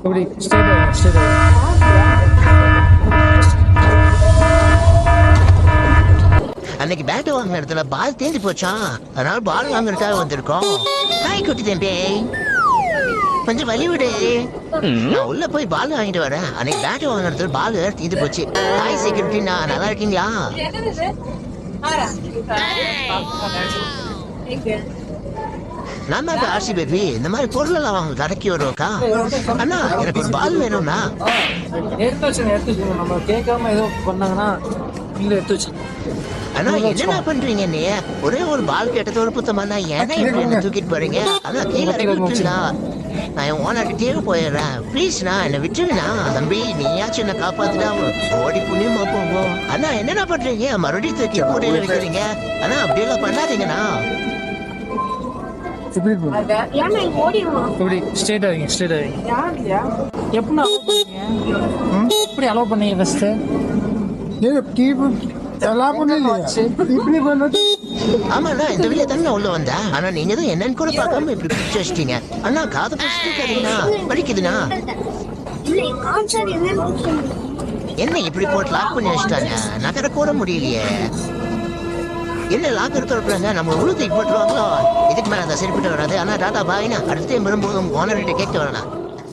இப்படி ஸ்ட்ரெயிட் அன்னைக்கு பேட் வாங்கின இடத்துல பால் தேஞ்சு போச்சான். அதனால பால் வாங்குறதுக்காக வந்திருக்கோம். ஹாய் குட்டி தம்பி, கொஞ்சம் வழி விடு. நான் உள்ள போய் பால் வாங்கிட்டு வரேன். அன்னைக்கு பேட் வாங்கின இடத்துல பால் தீந்து போச்சு. ஹாய் செக்யூரிட்டி, நான் நல்லா இருக்கீங்களா? நான் தான் ஆர்சி பேபி. இந்த மாதிரி பொருள் எல்லாம் அவங்க கடைக்கு வருவோக்கா. அண்ணா எனக்கு ஒரு பால் வேணும்னா. எடுத்து நம்ம கேட்காம ஏதோ பண்ணாங்கன்னா எடுத்து வச்சு. அண்ணா என்ன பண்றீங்க நீ? ஒரே ஒரு பால் கேட்டது ஒரு புத்தமாண்ணா. ஏன்னா இப்படி என்ன தூக்கிட்டு போறீங்க? அண்ணா கீழே விட்டுருண்ணா. நான் என் ஓனாக்கிட்டே போயிடுறேன். ப்ளீஸ்ண்ணா என்னை விட்டுருண்ணா. தம்பி நீயாச்சும் என்ன காப்பாத்துனா ஓடி புண்ணியமா போவோம். அண்ணா என்னென்ன பண்றீங்க? மறுபடியும் தூக்கி போட்டியில வைக்கிறீங்க. அண்ணா அப்படியெல்லாம் பண்ணாதீங்கண்ணா. இப்படி ஸ்ட்ரெயிட் எப்படி எப்படி அலோவ் பண்ணீங்க ஃபர்ஸ்ட்? ஆமாண்ணா இந்த வழியா தானே உள்ள வந்தேன். ஆனா நீங்க தான் என்னன்னு கூட பார்க்காம இப்படி பிடிச்சு வச்சிட்டீங்க. அண்ணா காது பிடிச்சிருக்காருண்ணா, வலிக்குதுண்ணா. என்ன இப்படி போட்டு லாக் பண்ணி வச்சுட்டாங்க? நகர கூட முடியலையே. என்ன லாக் எடுத்துறாங்க? நம்ம உழுத்து போட்டுருவாங்களோ? இதுக்கு மேல அந்த சரிப்பட்டு வராது. ஆனா டாடா பாய்னா அடுத்த டைம் வரும்போது உங்க ஓனர்கிட்ட கேட்க வேணாம்.